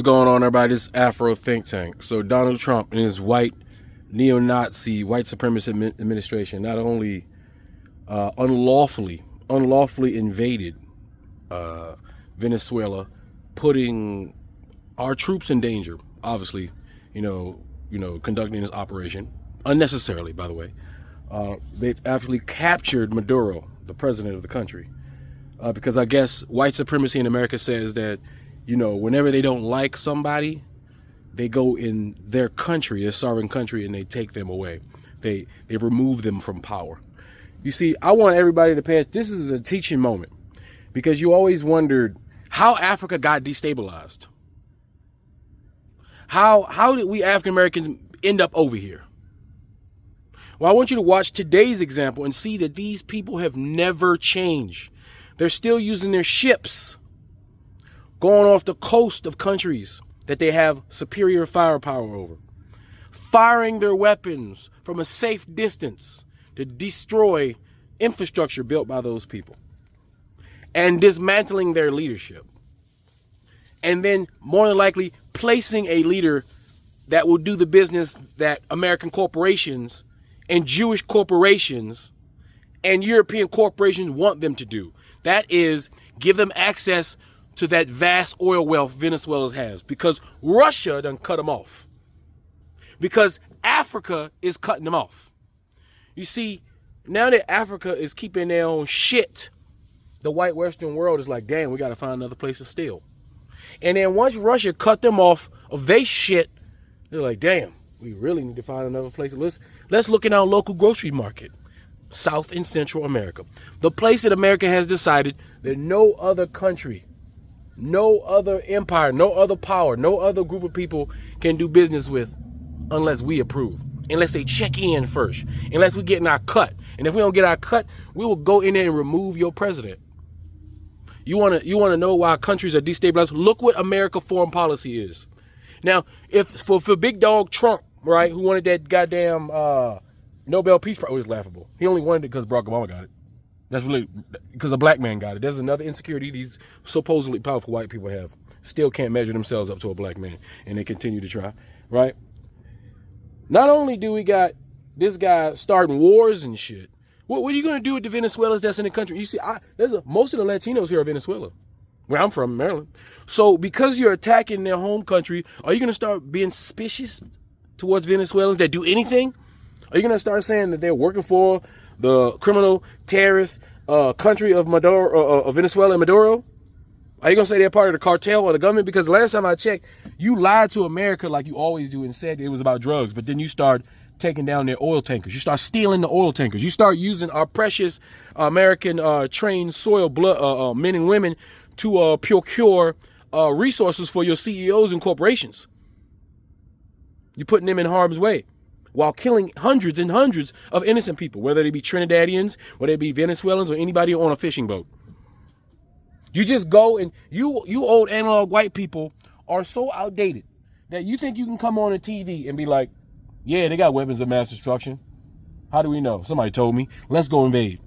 going on, everybody? This Afro think tank. So Donald Trump and his white neo-Nazi, white supremacist administration not only unlawfully invaded Venezuela, putting our troops in danger, obviously, conducting this operation unnecessarily, by the way. They've actually captured Maduro, the president of the country, because I guess white supremacy in America says that, whenever they don't like somebody, they go in their country, their sovereign country, and they take them away. They remove them from power. You see, I want everybody to pay. This is a teaching moment, because you always wondered how Africa got destabilized. How did we African Americans end up over here? Well, I want you to watch today's example and see that these people have never changed. They're still using their ships, going off the coast of countries that they have superior firepower over, firing their weapons from a safe distance to destroy infrastructure built by those people, and dismantling their leadership. And then, more than likely, placing a leader that will do the business that American corporations and Jewish corporations and European corporations want them to do. That is, give them access to that vast oil wealth Venezuela has, because Russia done cut them off. Because Africa is cutting them off. You see, now that Africa is keeping their own shit, the white Western world is like, damn, we got to find another place to steal. And then once Russia cut them off of their shit, they're like, damn, we really need to find another place. Let's look in our local grocery market, South and Central America. The place that America has decided that no other country, no other empire, no other power, no other group of people can do business with unless we approve, unless they check in first, unless we get in our cut. And if we don't get our cut, we will go in there and remove your president. You want to know why countries are destabilized? Look what America's foreign policy is. Now, if for Big Dog Trump, right, who wanted that goddamn Nobel Peace Prize, it was laughable. He only wanted it because Barack Obama got it. That's really because a black man got it. There's another insecurity these supposedly powerful white people have. Still can't measure themselves up to a black man, and they continue to try, right? Not only do we got this guy starting wars and shit, what are you going to do with the Venezuelans that's in the country? You see, most of the Latinos here are Venezuela, where I'm from, Maryland. So because you're attacking their home country, are you going to start being suspicious towards Venezuelans that do anything? Are you going to start saying that they're working for the criminal terrorist country of Maduro, of Venezuela and Maduro? Are you going to say they're part of the cartel or the government? Because last time I checked, you lied to America like you always do and said it was about drugs, but then you start taking down their oil tankers. You start stealing the oil tankers. You start using our precious American trained soil blood men and women to procure resources for your CEOs and corporations. You're putting them in harm's way while killing hundreds and hundreds of innocent people, whether they be Trinidadians, whether they be Venezuelans, or anybody on a fishing boat. You just go and you old analog white people are so outdated that you think you can come on a TV and be like, yeah, they got weapons of mass destruction. How do we know? Somebody told me. Let's go invade.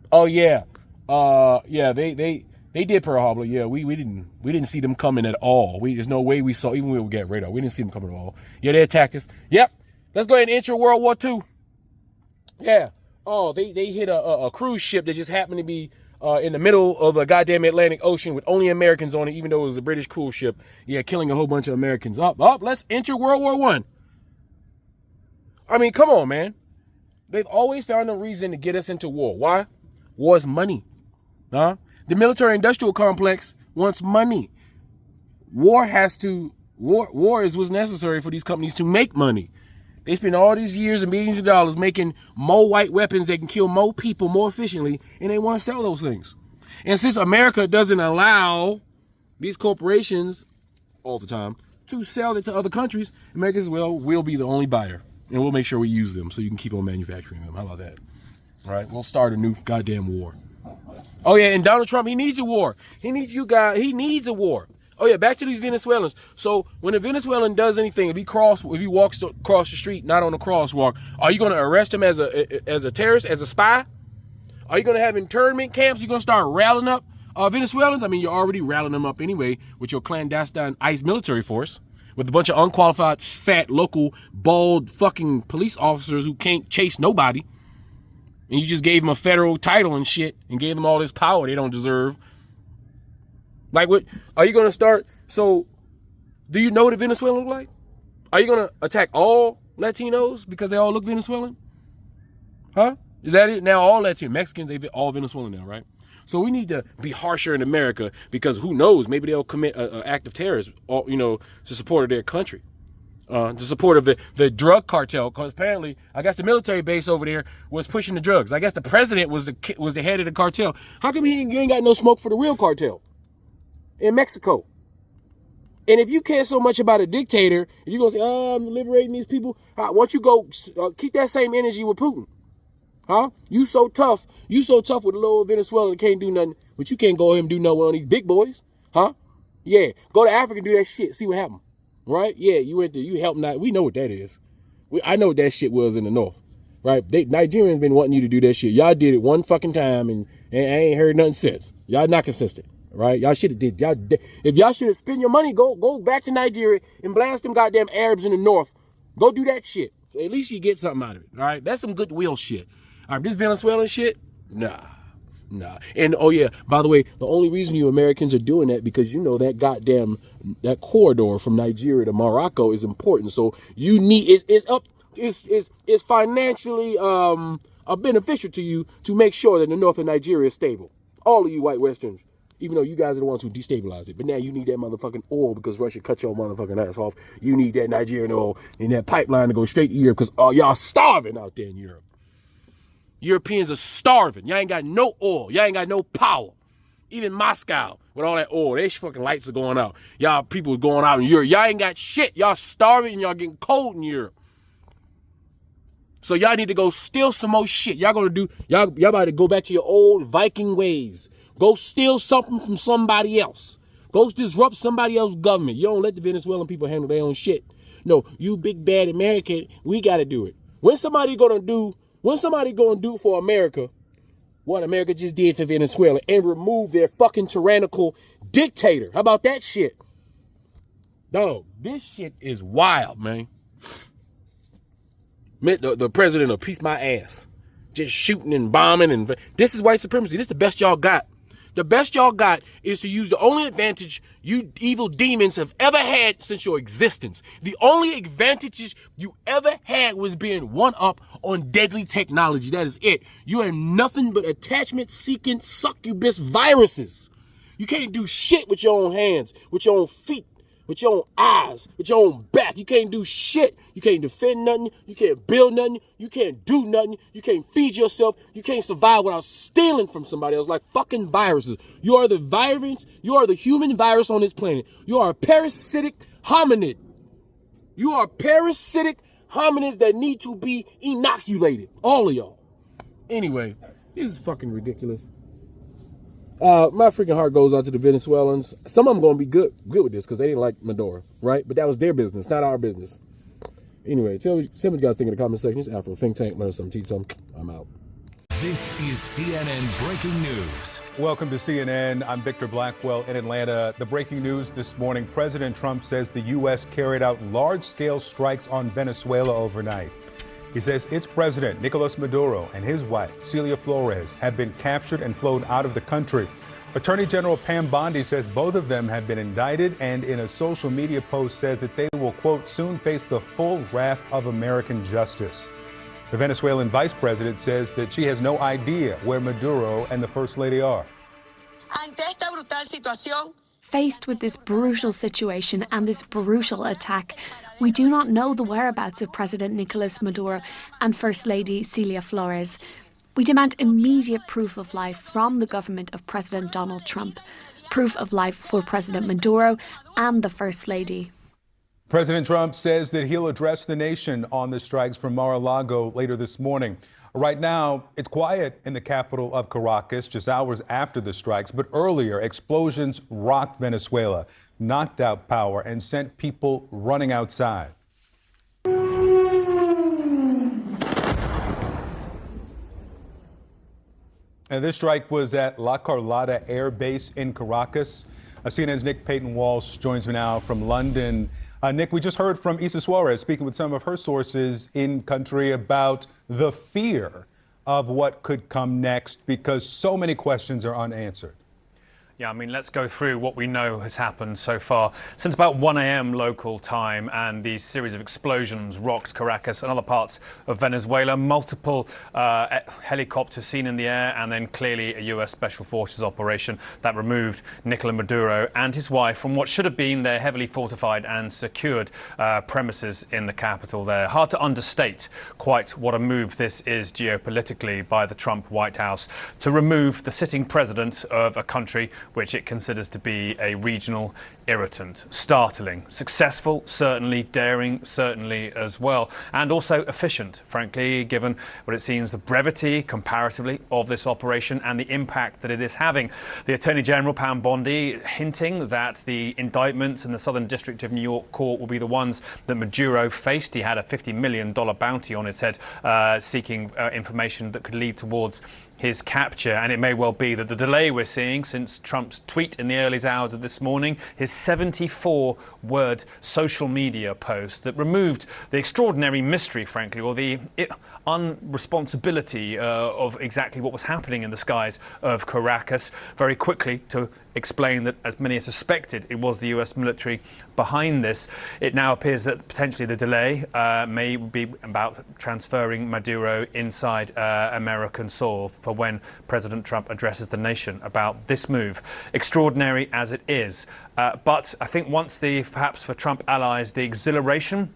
Oh yeah. They did Pearl Harbor. Yeah, we didn't see them coming at all. There's no way we saw, even when we get radar, we didn't see them coming at all. Yeah, they attacked us. Yep. Let's go ahead and enter World War II. Yeah. Oh, they hit a cruise ship that just happened to be in the middle of the goddamn Atlantic Ocean with only Americans on it, even though it was a British cruise ship. Yeah, killing a whole bunch of Americans. Let's enter World War I. I mean, come on, man. They've always found a reason to get us into war. Why? War is money. Huh? The military-industrial complex wants money. War is what's necessary for these companies to make money. They spend all these years and millions of dollars making more white weapons that can kill more people more efficiently, and they want to sell those things. And since America doesn't allow these corporations all the time to sell it to other countries, America says, well, we'll be the only buyer, and we'll make sure we use them so you can keep on manufacturing them. How about that? All right, we'll start a new goddamn war. Oh, yeah, and Donald Trump, he needs a war. He needs you guys. He needs a war. Oh, yeah, back to these Venezuelans. So when a Venezuelan does anything, if he walks across the street, not on a crosswalk, are you going to arrest him as a terrorist, as a spy? Are you going to have internment camps? You're going to start rallying up Venezuelans, I mean, you're already rallying them up anyway with your clandestine ICE military force, with a bunch of unqualified, fat, local, bald, fucking police officers who can't chase nobody. And you just gave them a federal title and shit and gave them all this power they don't deserve. Like, what are you going to start? So, do you know what Venezuela look like? Are you going to attack all Latinos because they all look Venezuelan? Huh? Is that it? Now all Latinos, Mexicans, they all Venezuelan now, right? So we need to be harsher in America because who knows? Maybe they'll commit an act of terrorism, to support of their country, to support of the drug cartel. Because apparently, I guess the military base over there was pushing the drugs. I guess the president was the head of the cartel. How come he ain't got no smoke for the real cartel in Mexico? And if you care so much about a dictator, you're gonna say, "Oh, I'm liberating these people." Why don't you go keep that same energy with Putin? Huh? You so tough with a little Venezuela that can't do nothing, but you can't go ahead and do nothing on these big boys, huh? Yeah, go to Africa and do that shit. See what happened, right? Yeah, you went there, you helped not. We know what that is. I know what that shit was in the north, right? Nigerians been wanting you to do that shit. Y'all did it one fucking time, and I ain't heard nothing since. Y'all not consistent, right? Y'all should have did. If y'all should have spent your money, go back to Nigeria and blast them goddamn Arabs in the north. Go do that shit. At least you get something out of it, all right? That's some goodwill shit. All right, this Venezuelan shit, nah. And oh yeah, by the way, the only reason you Americans are doing that because you know that corridor from Nigeria to Morocco is important. So you need it's financially beneficial to you to make sure that the north of Nigeria is stable. All of you white Westerns, even though you guys are the ones who destabilized it, but now you need that motherfucking oil because Russia cut your motherfucking ass off. You need that Nigerian oil and that pipeline to go straight to Europe because y'all starving out there in Europe. Europeans are starving. Y'all ain't got no oil. Y'all ain't got no power. Even Moscow, with all that oil, their fucking lights are going out. Y'all people are going out in Europe. Y'all ain't got shit. Y'all starving and y'all getting cold in Europe. So y'all need to go steal some more shit. Y'all about to go back to your old Viking ways. Go steal something from somebody else. Go disrupt somebody else's government. You don't let the Venezuelan people handle their own shit. No, you big bad American, we got to do it. When somebody gonna do for America what America just did for Venezuela and remove their fucking tyrannical dictator? How about that shit? Dog, this shit is wild, man. The president will piece my ass. Just shooting and bombing. And this is white supremacy. This is the best y'all got. The best y'all got is to use the only advantage you evil demons have ever had since your existence. The only advantages you ever had was being one up on deadly technology. That is it. You are nothing but attachment-seeking succubus viruses. You can't do shit with your own hands, with your own feet, with your own eyes, with your own back. You can't do shit. You can't defend nothing. You can't build nothing. You can't do nothing. You can't feed yourself. You can't survive without stealing from somebody else like fucking viruses. You are the virus. You are the human virus on this planet. You are a parasitic hominid. You are parasitic hominids that need to be inoculated. All of y'all. Anyway, this is fucking ridiculous. My freaking heart goes out to the Venezuelans. Some of them going to be good with this because they didn't like Maduro, right? But that was their business, not our business. Anyway, tell me what you guys think in the comment section. It's Afro Think Tank. Learn something, teach something. I'm out. This is CNN Breaking News. Welcome to CNN. I'm Victor Blackwell in Atlanta. The breaking news this morning, President Trump says the U.S. carried out large-scale strikes on Venezuela overnight. He says its president, Nicolas Maduro, and his wife, Celia Flores, have been captured and flown out of the country. Attorney General Pam Bondi says both of them have been indicted and in a social media post says that they will, quote, soon face the full wrath of American justice. The Venezuelan vice president says that she has no idea where Maduro and the First Lady are. Faced with this brutal situation and this brutal attack, we do not know the whereabouts of President Nicolas Maduro and First Lady Celia Flores. We demand immediate proof of life from the government of President Donald Trump, proof of life for President Maduro and the First Lady. President Trump says that he'll address the nation on the strikes from Mar-a-Lago later this morning. Right now, it's quiet in the capital of Caracas just hours after the strikes, but earlier explosions rocked Venezuela, knocked out power, and sent people running outside. And this strike was at La Carlota Air Base in Caracas. CNN's Nick Payton-Walsh joins me now from London. Nick, we just heard from Issa Suarez speaking with some of her sources in country about the fear of what could come next because so many questions are unanswered. Yeah, I mean, let's go through what we know has happened so far. Since about 1 a.m. local time, and these series of explosions rocked Caracas and other parts of Venezuela. Multiple helicopters seen in the air, and then clearly a U.S. Special Forces operation that removed Nicolas Maduro and his wife from what should have been their heavily fortified and secured premises in the capital there. Hard to understate quite what a move this is geopolitically by the Trump White House to remove the sitting president of a country which it considers to be a regional irritant. Startling, successful, certainly, daring, certainly as well, and also efficient, frankly, given what it seems the brevity, comparatively, of this operation and the impact that it is having. The Attorney General, Pam Bondi, hinting that the indictments in the Southern District of New York court will be the ones that Maduro faced. He had a $50 million bounty on his head, seeking information that could lead towards his capture, and it may well be that the delay we're seeing since Trump's tweet in the early hours of this morning, his 74-word social media post that removed the extraordinary mystery, frankly, or the unresponsibility of exactly what was happening in the skies of Caracas, very quickly to explain that, as many suspected, it was the US military behind this. It now appears that potentially the delay may be about transferring Maduro inside American soil for when President Trump addresses the nation about this move, extraordinary as it is. But I think once perhaps for Trump allies, the exhilaration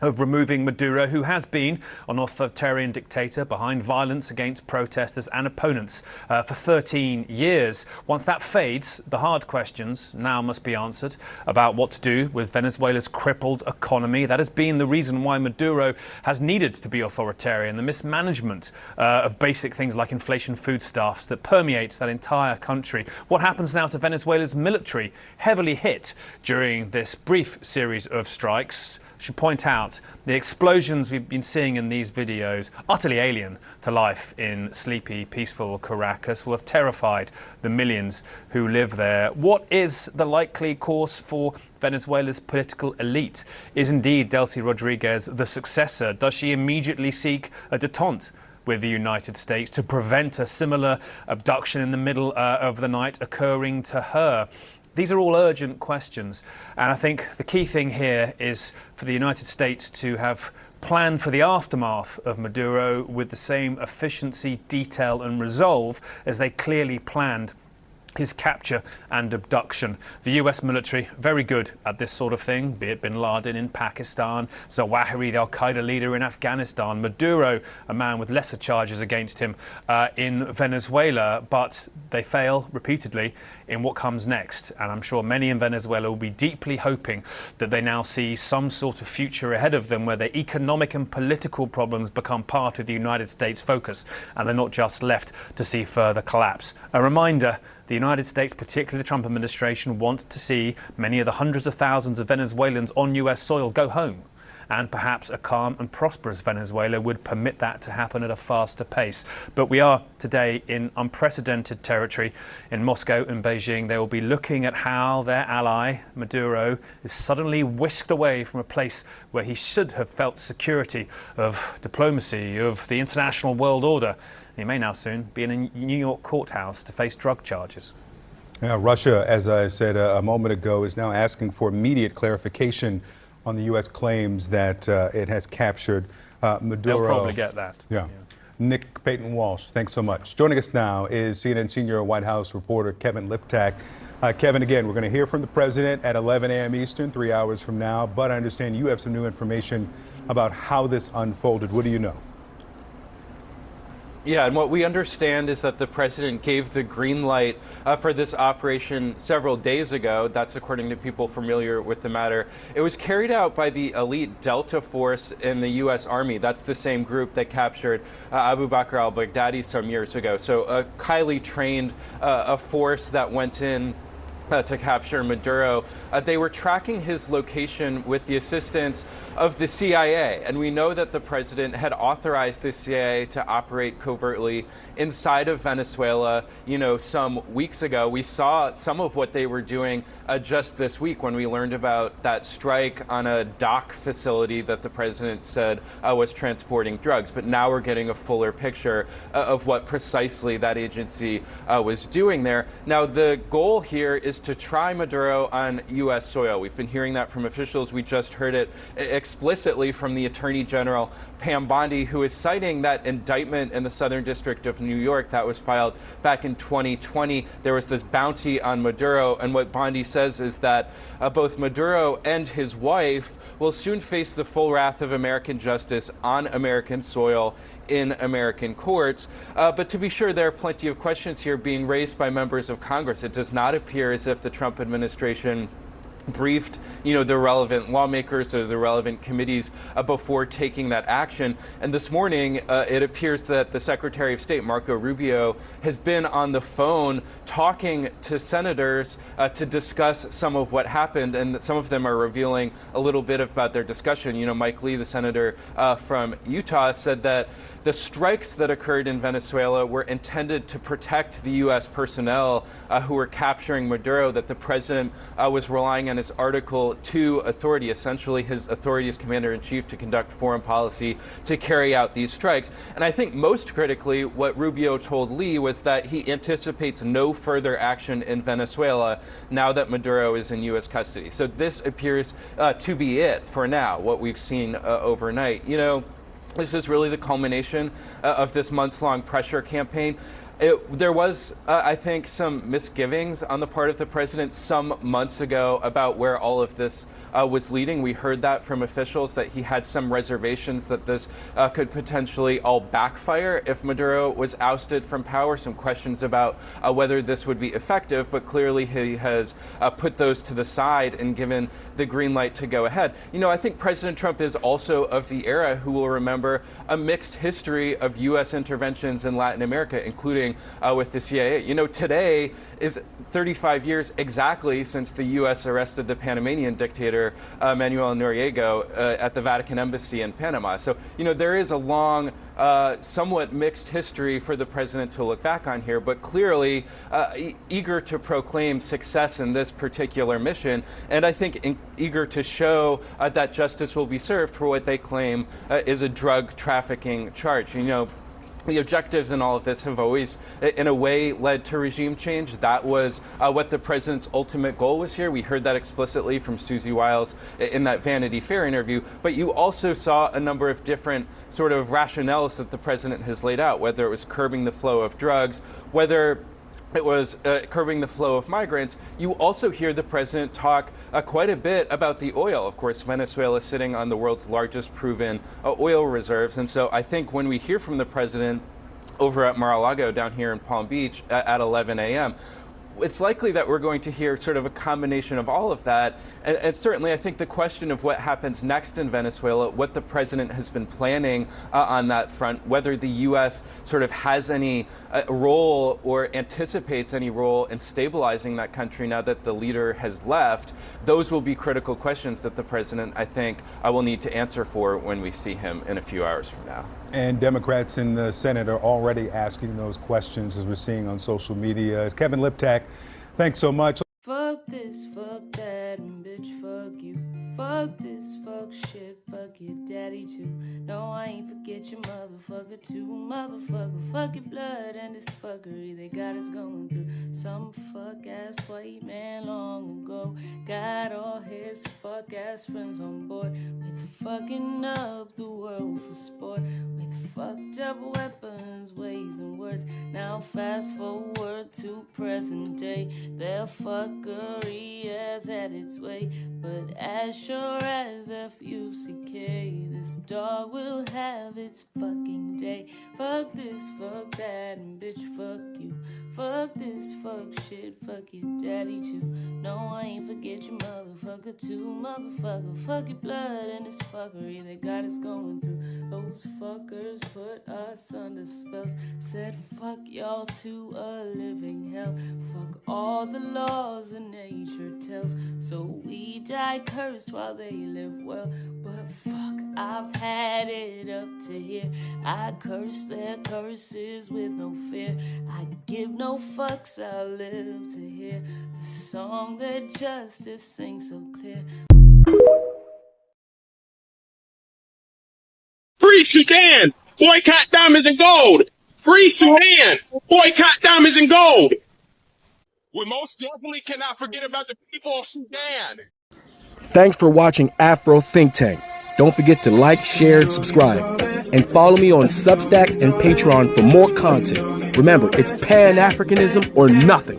of removing Maduro, who has been an authoritarian dictator behind violence against protesters and opponents for 13 years. Once that fades, the hard questions now must be answered about what to do with Venezuela's crippled economy. That has been the reason why Maduro has needed to be authoritarian, the mismanagement of basic things like inflation foodstuffs that permeates that entire country. What happens now to Venezuela's military, heavily hit during this brief series of strikes? Should point out the explosions we've been seeing in these videos, utterly alien to life in sleepy, peaceful Caracas, will have terrified the millions who live there. What is the likely course for Venezuela's political elite? Is indeed Delcy Rodriguez the successor? Does she immediately seek a détente with the United States to prevent a similar abduction in the middle of the night occurring to her? These are all urgent questions, and I think the key thing here is for the United States to have planned for the aftermath of Maduro with the same efficiency, detail and resolve as they clearly planned his capture and abduction. The US military, very good at this sort of thing, be it bin Laden in Pakistan, Zawahiri, the Al-Qaeda leader in Afghanistan, Maduro, a man with lesser charges against him in Venezuela, but they fail repeatedly in what comes next. And I'm sure many in Venezuela will be deeply hoping that they now see some sort of future ahead of them where their economic and political problems become part of the United States focus and they're not just left to see further collapse. A reminder, the United States, particularly the Trump administration, wants to see many of the hundreds of thousands of Venezuelans on US soil go home. And perhaps a calm and prosperous Venezuela would permit that to happen at a faster pace. But we are today in unprecedented territory. In Moscow and Beijing, they will be looking at how their ally, Maduro, is suddenly whisked away from a place where he should have felt security of diplomacy, of the international world order. He may now soon be in a New York courthouse to face drug charges. Yeah, Russia, as I said a moment ago, is now asking for immediate clarification on the U.S. claims that it has captured Maduro. They'll probably get that. Yeah. Nick Payton-Walsh, thanks so much. Joining us now is CNN senior White House reporter Kevin Liptak. Kevin, again, we're going to hear from the president at 11 a.m. Eastern, 3 hours from now. But I understand you have some new information about how this unfolded. What do you know? Yeah, and what we understand is that the president gave the green light for this operation several days ago. That's according to people familiar with the matter. It was carried out by the elite Delta Force in the U.S. Army. That's the same group that captured Abu Bakr al-Baghdadi some years ago. So a highly trained a force that went in to capture Maduro. They were tracking his location with the assistance of the CIA. And we know that the president had authorized the CIA to operate covertly inside of Venezuela, some weeks ago. We saw some of what they were doing just this week when we learned about that strike on a dock facility that the president said was transporting drugs. But now we're getting a fuller picture of what precisely that agency was doing there. Now, the goal here is to try Maduro on U.S. soil. We've been hearing that from officials. We just heard it explicitly from the Attorney General, Pam Bondi, who is citing that indictment in the Southern District of New York that was filed back in 2020. There was this bounty on Maduro, and what Bondi says is that both Maduro and his wife will soon face the full wrath of American justice on American soil in American courts. But to be sure, there are plenty of questions here being raised by members of Congress. It does not appear as if the Trump administration briefed, the relevant lawmakers or the relevant committees before taking that action. And this morning, it appears that the Secretary of State, Marco Rubio, has been on the phone talking to senators to discuss some of what happened. And some of them are revealing a little bit about their discussion. Mike Lee, the senator from Utah, said that the strikes that occurred in Venezuela were intended to protect the U.S. personnel who were capturing Maduro, that the president was relying on his Article II authority, essentially his authority as commander-in-chief to conduct foreign policy, to carry out these strikes. And I think most critically, what Rubio told Lee was that he anticipates no further action in Venezuela now that Maduro is in U.S. custody. So this appears to be it for now, what we've seen overnight. This is really the culmination of this months-long pressure campaign. There was, I think, some misgivings on the part of the president some months ago about where all of this was leading. We heard that from officials, that he had some reservations that this could potentially all backfire if Maduro was ousted from power, some questions about whether this would be effective, but clearly he has put those to the side and given the green light to go ahead. I think President Trump is also of the era who will remember a mixed history of U.S. interventions in Latin America, including with the CIA. Today is 35 years exactly since the U.S. arrested the Panamanian dictator Manuel Noriega at the Vatican Embassy in Panama. So, there is a long, somewhat mixed history for the president to look back on here, but clearly eager to proclaim success in this particular mission, and I think eager to show that justice will be served for what they claim is a drug trafficking charge. The objectives in all of this have always, in a way, led to regime change. That was what the president's ultimate goal was here. We heard that explicitly from Susie Wiles in that Vanity Fair interview. But you also saw a number of different sort of rationales that the president has laid out, whether it was curbing the flow of drugs, whether it was curbing the flow of migrants. You also hear the president talk quite a bit about the oil. Of course, Venezuela is sitting on the world's largest proven oil reserves. And so I think when we hear from the president over at Mar-a-Lago down here in Palm Beach at 11 a.m., it's likely that we're going to hear sort of a combination of all of that. And certainly, I think the question of what happens next in Venezuela, what the president has been planning on that front, whether the U.S. sort of has any role or anticipates any role in stabilizing that country now that the leader has left, those will be critical questions that the president, I think, will need to answer for when we see him in a few hours from now. And Democrats in the Senate are already asking those questions, as we're seeing on social media. As Kevin Liptak, thanks so much. Fuck this, fuck that, and bitch, fuck you. Fuck this, fuck shit, fuck your daddy too. No, I ain't forget your motherfucker too. Motherfucker, fuck your blood and this fuckery they got us going through. Some fuck-ass white man long ago got all his fuck-ass friends on board with fucking up the world for sport, with fucked up weapons, ways and words. Now fast forward to present day, their fuckery has had its way, but as sure F-U-C-K. This dog will have its fucking day. Fuck this, fuck that, and bitch, fuck you. Fuck this, fuck shit, fuck your daddy too. No, I ain't forget your motherfucker too. Motherfucker, fuck your blood and this fuckery that got us going through. Those fuckers put us under spells. Said fuck y'all to a living hell. Fuck all the laws that nature tells. So we die cursed while they live well. But fuck, I've had it up to here. I curse their curses with no fear. I give no fucks, I live to hear the song that justice sings so clear. Free Sudan! Boycott diamonds and gold! Free Sudan! Boycott diamonds and gold! We most definitely cannot forget about the people of Sudan! Thanks for watching Afro Think Tank. Don't forget to like, share, and subscribe. And follow me on Substack and Patreon for more content. Remember, it's Pan-Africanism or nothing.